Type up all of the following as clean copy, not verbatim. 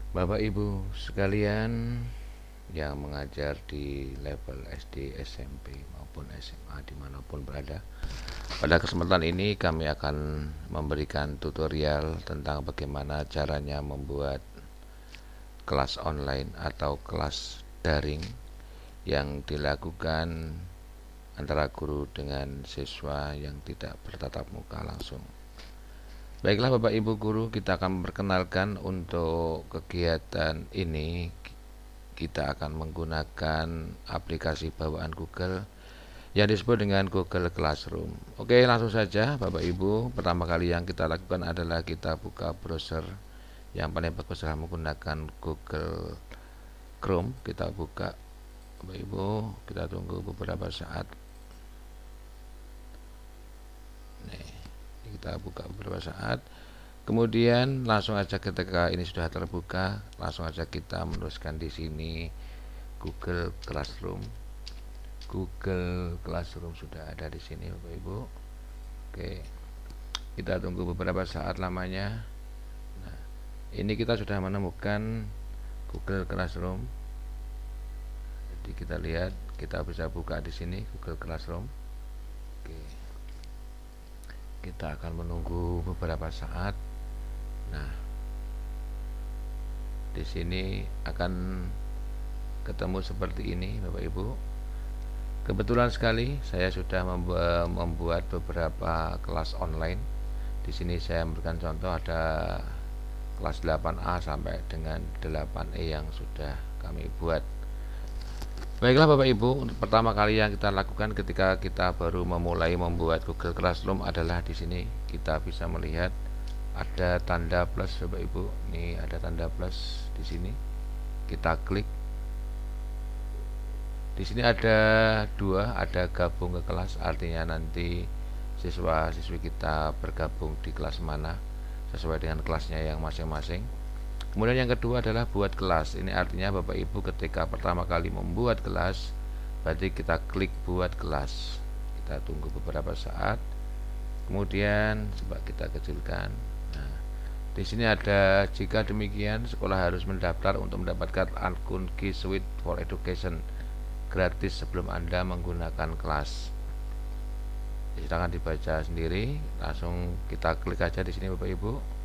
Bapak Ibu sekalian yang mengajar di level SD, SMP maupun SMA dimanapun berada. Pada kesempatan ini kami akan memberikan tutorial tentang bagaimana caranya membuat kelas online atau kelas daring yang dilakukan antara guru dengan siswa yang tidak bertatap muka langsung. Baiklah Bapak Ibu guru, kita akan memperkenalkan untuk kegiatan ini. Kita akan menggunakan aplikasi bawaan Google yang disebut dengan Google Classroom. Oke, langsung saja Bapak Ibu. Pertama kali yang kita lakukan adalah kita buka browser. Yang paling bagus adalah menggunakan Google Chrome. Kita buka Bapak Ibu, kita tunggu beberapa saat. Nih, kita buka beberapa saat. Kemudian langsung aja ketika ini sudah terbuka, langsung aja kita menuliskan di sini Google Classroom. Google Classroom sudah ada di sini Bapak Ibu. Oke. Kita tunggu beberapa saat lamanya. Nah, ini kita sudah menemukan Google Classroom. Jadi kita lihat, kita bisa buka di sini Google Classroom. Oke. Kita akan menunggu beberapa saat. Nah, di sini akan ketemu seperti ini Bapak Ibu. Kebetulan sekali saya sudah membuat beberapa kelas online. Di sini saya memberikan contoh, ada kelas 8A sampai dengan 8E yang sudah kami buat. Baiklah Bapak Ibu, untuk pertama kali yang kita lakukan ketika kita baru memulai membuat Google Classroom adalah di sini kita bisa melihat ada tanda plus Bapak Ibu. Ini ada tanda plus di sini. Kita klik. Di sini ada dua, ada gabung ke kelas, artinya nanti siswa-siswi kita bergabung di kelas mana sesuai dengan kelasnya yang masing-masing. Kemudian yang kedua adalah buat kelas. Ini artinya Bapak Ibu ketika pertama kali membuat kelas, berarti kita klik buat kelas. Kita tunggu beberapa saat. Kemudian coba kita kecilkan. Nah, di sini ada jika demikian sekolah harus mendaftar untuk mendapatkan akun G Suite for Education gratis sebelum Anda menggunakan kelas. Silahkan dibaca sendiri. Langsung kita klik aja di sini Bapak Ibu.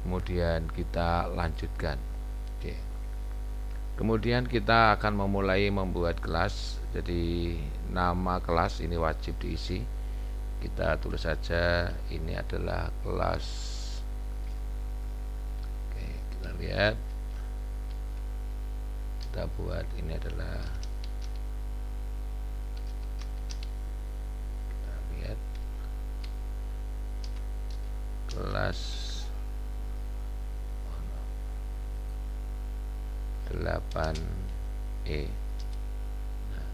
Kemudian kita lanjutkan. Oke. Kemudian kita akan memulai membuat kelas. Jadi nama kelas ini wajib diisi. Kita tulis saja ini adalah kelas. Oke, kita lihat. Kita buat ini adalah, kita lihat, kelas 8E. Nah,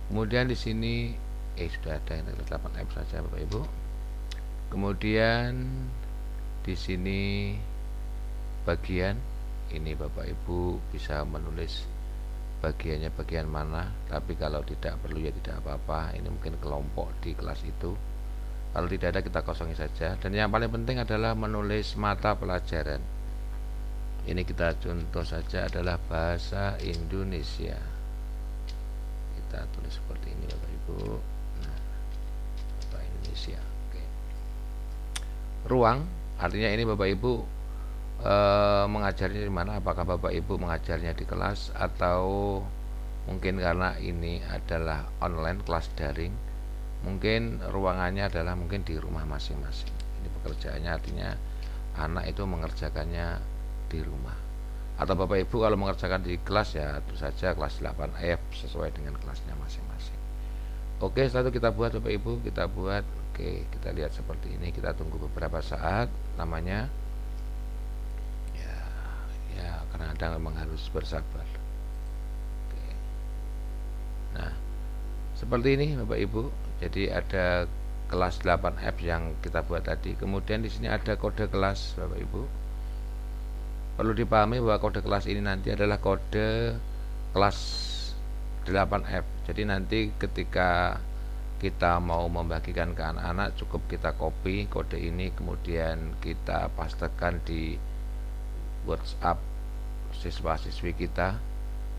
kemudian di sini sudah ada yang 8F saja Bapak Ibu. Kemudian di sini bagian ini Bapak Ibu bisa menulis bagiannya bagian mana, tapi kalau tidak perlu ya tidak apa-apa. Ini mungkin kelompok di kelas itu. Kalau tidak ada kita kosongi saja. Dan yang paling penting adalah menulis mata pelajaran. Ini kita contoh saja adalah bahasa Indonesia. Kita tulis seperti ini Bapak Ibu. Nah, bahasa Indonesia. Oke. Ruang, artinya ini Bapak Ibu mengajarnya di mana? Apakah Bapak Ibu mengajarnya di kelas atau mungkin karena ini adalah online kelas daring, mungkin ruangannya adalah mungkin di rumah masing-masing. Ini pekerjaannya artinya anak itu mengerjakannya di rumah. Atau Bapak Ibu kalau mengerjakan di kelas ya tentu saja kelas 8F sesuai dengan kelasnya masing-masing. Oke, setelah itu kita buat Bapak Ibu, kita buat. Oke, kita lihat seperti ini. Kita tunggu beberapa saat namanya. Ya, karena Anda memang harus bersabar. Oke. Nah, seperti ini Bapak Ibu. Jadi ada kelas 8F yang kita buat tadi. Kemudian di sini ada kode kelas Bapak Ibu. Perlu dipahami bahwa kode kelas ini nanti adalah kode kelas 8F. Jadi nanti ketika kita mau membagikan ke anak-anak cukup kita copy kode ini, kemudian kita pastekan di WhatsApp siswa-siswi kita,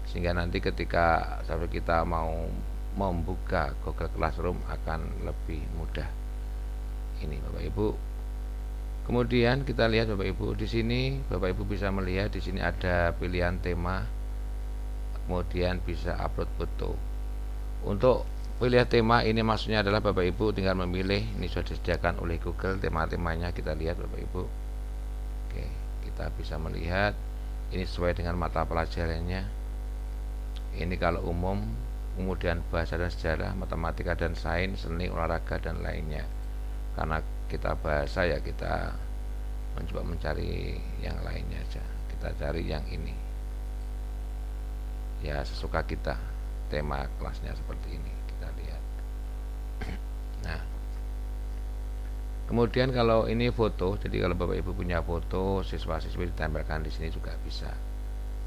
sehingga nanti ketika kita mau membuka Google Classroom akan lebih mudah. Ini Bapak Ibu. Kemudian kita lihat Bapak Ibu, di sini Bapak Ibu bisa melihat di sini ada pilihan tema, kemudian bisa upload foto. Untuk pilihan tema ini maksudnya adalah Bapak Ibu tinggal memilih, ini sudah disediakan oleh Google tema-temanya, kita lihat Bapak Ibu. Oke, kita bisa melihat ini sesuai dengan mata pelajarannya. Ini kalau umum, kemudian bahasa dan sejarah, matematika dan sains, seni, olahraga dan lainnya. Karena kita bahasa ya kita mencoba mencari yang lainnya aja, kita cari yang ini ya sesuka kita, tema kelasnya seperti ini, kita lihat. Nah, kemudian kalau ini foto, jadi kalau Bapak Ibu punya foto siswa-siswi ditempelkan di sini juga bisa,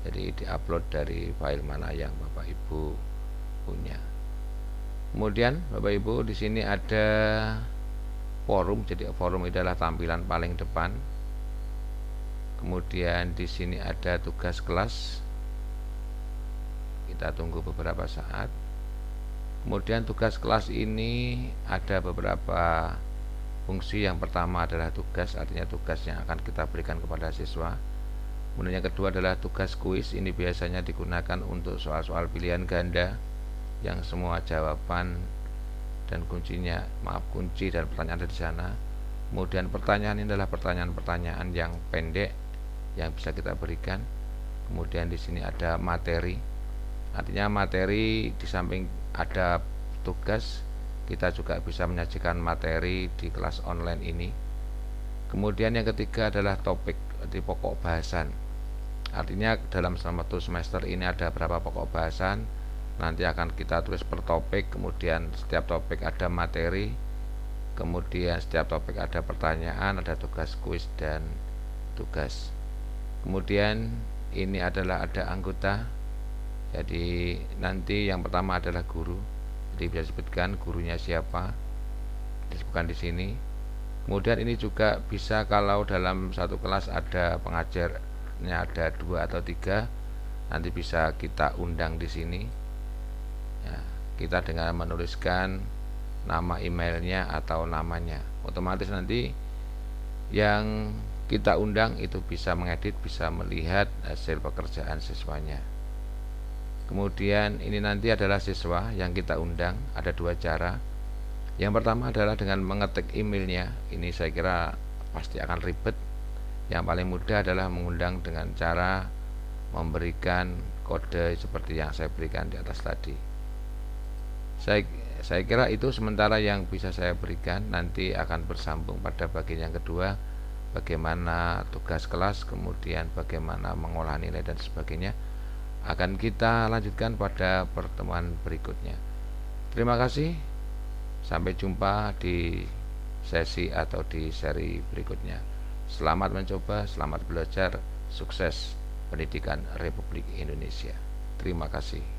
jadi diupload dari file mana yang Bapak Ibu punya. Kemudian Bapak Ibu di sini ada forum, jadi forum ini adalah tampilan paling depan. Kemudian di sini ada tugas kelas, kita tunggu beberapa saat. Kemudian tugas kelas ini ada beberapa fungsi. Yang pertama adalah tugas, artinya tugas yang akan kita berikan kepada siswa. Kemudian yang kedua adalah tugas kuis, ini biasanya digunakan untuk soal-soal pilihan ganda yang semua jawaban dan kuncinya, kunci dan pertanyaan ada di sana. Kemudian pertanyaan ini adalah pertanyaan-pertanyaan yang pendek yang bisa kita berikan. Kemudian di sini ada materi, artinya materi di samping ada tugas, kita juga bisa menyajikan materi di kelas online ini. Kemudian yang ketiga adalah topik, di pokok bahasan, artinya dalam satu semester ini ada berapa pokok bahasan, nanti akan kita tulis per topik. Kemudian setiap topik ada materi, kemudian setiap topik ada pertanyaan, ada tugas kuis dan tugas. Kemudian ini adalah ada anggota, jadi nanti yang pertama adalah guru, jadi bisa disebutkan gurunya siapa, disebutkan di sini. Kemudian ini juga bisa kalau dalam satu kelas ada pengajarnya ada 2 atau 3, nanti bisa kita undang di sini. Ya, kita dengan menuliskan nama emailnya atau namanya, otomatis nanti yang kita undang itu bisa mengedit, bisa melihat hasil pekerjaan siswanya. Kemudian ini nanti adalah siswa yang kita undang, ada 2 cara. Yang pertama adalah dengan mengetik emailnya, ini saya kira pasti akan ribet. Yang paling mudah adalah mengundang dengan cara memberikan kode seperti yang saya berikan di atas tadi. Saya kira itu sementara yang bisa saya berikan. Nanti akan bersambung pada bagian yang kedua, bagaimana tugas kelas, kemudian bagaimana mengolah nilai dan sebagainya, akan kita lanjutkan pada pertemuan berikutnya. Terima kasih, sampai jumpa di sesi atau di seri berikutnya. Selamat mencoba, selamat belajar, sukses pendidikan Republik Indonesia. Terima kasih.